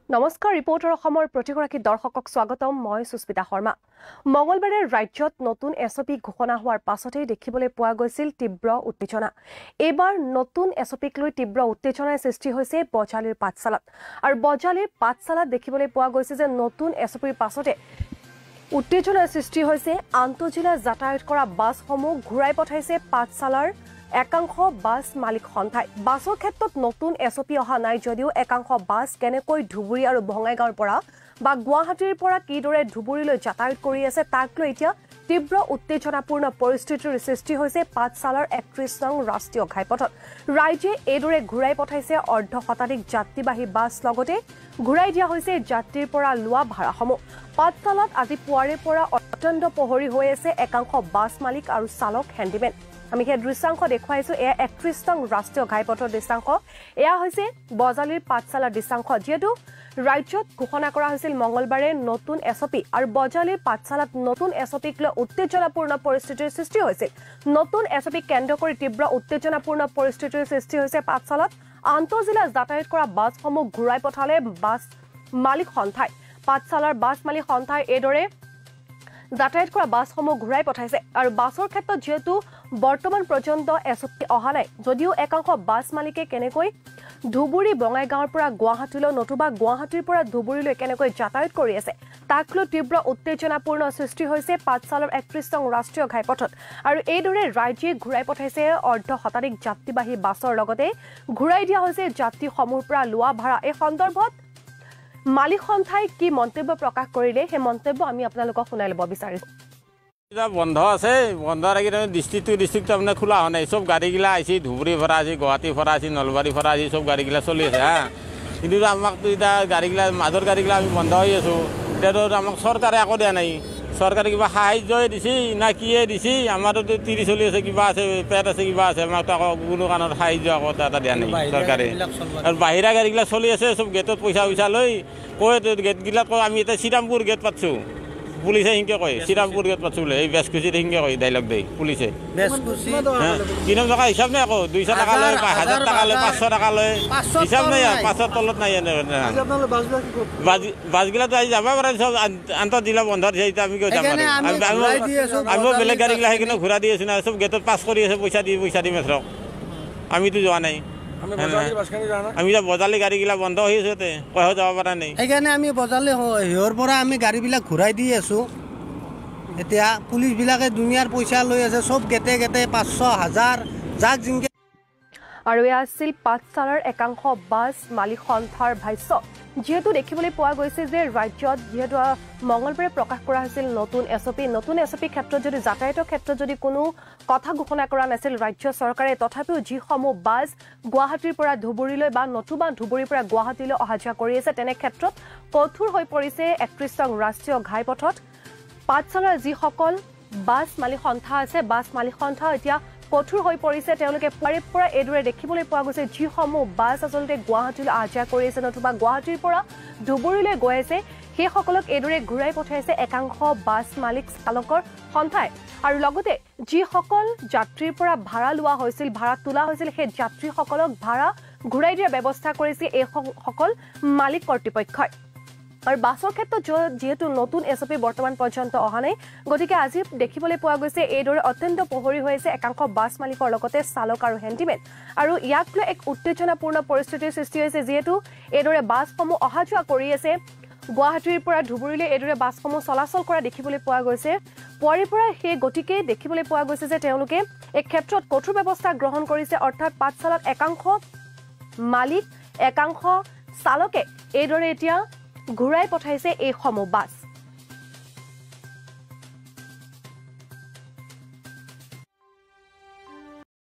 নমস্কাৰ ৰিপৰ্টাৰ অসমৰ প্ৰতিগৰাকী দৰ্শকক স্বাগতম মই সুস্মিতা শৰ্মা মঙ্গলবাৰে ৰাজ্যত নতুন এছপি ঘোষণা হোৱাৰ পাছতেই দেখিবলৈ পোৱা গৈছিল তীব্ৰ উত্তেজনা এবাৰ নতুন এছপিক লৈ তীব্ৰ উত্তেজনাৰ সৃষ্টি হৈছে বজালিৰ পাঠশালাত আৰু বজালিৰ পাঠশালাত দেখিবলৈ পোৱা গৈছে যে নতুন এছপিৰ পাছতে উত্তেজনাৰ সৃষ্টি হৈছে আন্তঃজিলা যাতায়াত কৰা বাছসমূহ ঘূৰাই পঠাইছে পাঠশালাৰ একাংশ বাস মালিক সন্থাই বাসৰ ক্ষেত্ৰত নতুন এছপি অহা নাই যদিও একাংশ বাস কেনেকৈ ধুবুৰী আৰু বঙাইগাঁৱৰ পৰা বা গুৱাহাটীৰ পৰা কিদৰে ধুবুৰীলৈ যাতায়াত কৰি আছে তাক লৈ এতিয়া তীব্ৰ উত্তেজনাপূৰ্ণ পৰিস্থিতিৰ সৃষ্টি হৈছে পাঠশালাৰ ৩১ নং ৰাষ্ট্ৰীয় ঘাইপথত ৰাজ্যে এইদৰে ঘূৰাই পঠাইছে অৰ্ধ শতাধিক যাত্ৰীবাহী বাছ লগতে ঘূৰাই দিয়া হৈছে যাত্ৰীৰ পৰা লোৱা ভাড়াসমূহ পাঠশালাত আজি পুৱাৰে পৰা অত্যন্ত পহৰি হৈ আছে একাংশ বাছ মালিক আৰু চালক হেণ্ডিমেন আমি সেই দৃশ্যাংশ দেখুৱাইছো এয়া ৩১ নং ৰাষ্ট্ৰীয় ঘাইপথৰ দৃশ্যাংশ এয়া হৈছে বজালিৰ পাঠশালাৰ দৃশ্যাংশ যেহেতু ৰাজ্যত ঘোষণা কৰা হৈছিল মঙ্গলবাৰে নতুন এছপি আৰু বজালিৰ পাঠশালাত নতুন এছপিক লৈ উত্তেজনাপূৰ্ণ পৰিস্থিতিৰ সৃষ্টি হৈছিল নতুন এছপিক কেন্দ্ৰ কৰি তীব্ৰ উত্তেজনাপূৰ্ণ পৰিস্থিতিৰ সৃষ্টি হৈছে পাঠশালাত আন্তঃজিলা যাতায়াত কৰা বাছসমূহ ঘূৰাই পঠালে বাছ মালিক সন্থাই পাঠশালাৰ বাছ মালিক সন্থাই এইদৰে যাতায়াত কৰা বাছসমূহ ঘূৰাই পঠাইছে আৰু বাছৰ ক্ষেত্ৰত যেহেতু বৰ্তমান পৰ্যন্ত এছপি অহা নাই যদিও একাংশ বাছ মালিকে কেনেকৈ ধুবুৰী বঙাইগাঁৱৰ পৰা গুৱাহাটীলৈ নতুবা গুৱাহাটীৰ পৰা ধুবুৰীলৈ কেনেকৈ যাতায়াত কৰি আছে তাক লৈ তীব্ৰ উত্তেজনাপূৰ্ণ সৃষ্টি হৈছে পাঠশালাৰ ৩১ নং ৰাষ্ট্ৰীয় ঘাইপথত আৰু এইদৰে ৰাজ্যে ঘূৰাই পঠাইছে অৰ্ধ শতাধিক যাত্ৰীবাহী বাছৰ লগতে ঘূৰাই দিয়া হৈছে যাত্ৰীসমূহৰ পৰা লোৱা ভাড়া এই সন্দৰ্ভত মালিক সন্থাই কি মন্তব্য প্ৰকাশ কৰিলে সেই মন্তব্য আমি আপোনালোকক শুনাই ল'ব বিচাৰিছো বন্ধ আছে বন্ধ ৰাখি ডিস্ট্ৰিক্ট আপনাৰ খোলা হয় নাই সব গাড়িগুলা আছে ধুবুৰী ভৰা আছে গুৱাহাটী ভৰা আছে নলবাৰী ভরা আছে সব গাড়িগুলা চলি আছে হ্যাঁ কিন্তু আমাক তো এটা গাড়িগুলা মাজৰ গাড়িগুলা আমি বন্ধ হৈ আছো এতিয়াতো আমাক চৰকাৰে একো দিয়া নাই চৰকাৰে কিবা সাহায্যই দিছে না কিয়ে দিছে আমাৰতো তিৰি চলি আছে কিবা আছে পেট আছে কিবা আছে আমাক তো কোনো কাৰণৰ সাহায্য একো এটা দিয়া নাই চৰকাৰে আৰু বাহিৰা গাড়িগুলা চলি আছে সব গেটত পইচা লৈ কয় গেটগিলাক কয় আমি এতিয়া শ্ৰীৰামপুৰ গেট পাতছো পুলিচে হিংকে কয় শ্ৰীৰামপুৰ গেট পাতছো বোলে এই বেচকুচিত হিংকে কয় ডাইলগ দেই পুলিচে কিমান টকা হিচাপ নাই আকৌ 200 টকা লয় 1000 টকা লয় 500 টকা লয় হিচাপ নাই 500 তলত নাই বাছগিলাতো আজি যাব পাৰে সব আন্তঃজিলা বন্ধ দিছে এতিয়া আমি কিয় যাম আমি বেলেগ গাড়ীগিলা সেইকাৰণে ঘূৰা দি আছো না সব গেটত পাছ কৰি আছে পইচা দি মেথৰক আমিতো যোৱা নাই আমি বজালি গাড়ীগিলা বন্ধ হৈ আছে কয়ও যাব পৰা নাই সেইকাৰণে আমি বজালি হিৰৰ পৰা আমি গাড়ীবিলাক ঘূৰাই দি আছো এতিয়া পুলিচবিলাকে দুনিয়াৰ পইচা লৈ আছে সব গেটে 500,000 যাক জিংকে আৰু এয়া আছিল পাঠশালাৰ একাংশ বাছ মালিক সন্থাৰ ভাষ্য যেহেতু দেখিবলৈ পোৱা গৈছে যে ৰাজ্যত যেহেতু মঙ্গলবাৰে প্ৰকাশ কৰা হৈছিল নতুন এছপি ক্ষেত্ৰত যদি যাতায়াতৰ ক্ষেত্ৰত যদি কোনো কথা ঘোষণা কৰা নাছিল ৰাজ্য চৰকাৰে তথাপিও যিসমূহ বাছ গুৱাহাটীৰ পৰা ধুবুৰীলৈ বা নতুবা ধুবুৰীৰ পৰা গুৱাহাটীলৈ অহা যোৱা কৰি আছে তেনে ক্ষেত্ৰত কঠোৰ হৈ পৰিছে ৩১ নং ৰাষ্ট্ৰীয় ঘাইপথত পাঠশালাৰ যিসকল বাছ মালিক সন্থা আছে বাছ মালিক সন্থা এতিয়া কঠোৰ হৈ পৰিছে তেওঁলোকে পাৰে পৰা এইদৰে দেখিবলৈ পোৱা গৈছে যিসমূহ বাছ আচলতে গুৱাহাটীলৈ আহা কৰি আছে নতুবা গুৱাহাটীৰ পৰা ধুবুৰীলৈ গৈ আছে সেইসকলক এইদৰে ঘূৰাই পঠাইছে একাংশ বাছ মালিক চালকৰ সন্থাই আৰু লগতে যিসকল যাত্ৰীৰ পৰা ভাড়া লোৱা হৈছিল ভাড়া তোলা হৈছিল সেই যাত্ৰীসকলক ভাড়া ঘূৰাই দিয়াৰ ব্যৱস্থা কৰিছে এই সকল মালিক কৰ্তৃপক্ষই আৰু বাছৰ ক্ষেত্ৰত যেহেতু নতুন এছপি বৰ্তমান পৰ্যন্ত অহা নাই গতিকে আজি দেখিবলৈ পোৱা গৈছে এইদৰে অত্যন্ত পহৰি হৈ আছে একাংশ বাছ মালিকৰ লগতে চালক আৰু হেণ্ডিমেন আৰু ইয়াক লৈ এক উত্তেজনাপূৰ্ণ পৰিস্থিতিৰ সৃষ্টি হৈছে যেহেতু এইদৰে বাছসমূহ অহা যোৱা কৰি আছে গুৱাহাটীৰ পৰা ধুবুৰীলৈ এইদৰে বাছসমূহ চলাচল কৰা দেখিবলৈ পোৱা গৈছে পুৱাৰীৰ পৰা সেই গতিকে দেখিবলৈ পোৱা গৈছে যে তেওঁলোকে এই ক্ষেত্ৰত কঠোৰ ব্যৱস্থা গ্ৰহণ কৰিছে অৰ্থাৎ পাঠশালাত একাংশ মালিক একাংশ চালকে এইদৰে এতিয়া ঘূৰাই পঠাইছে এই সমূহ বাছ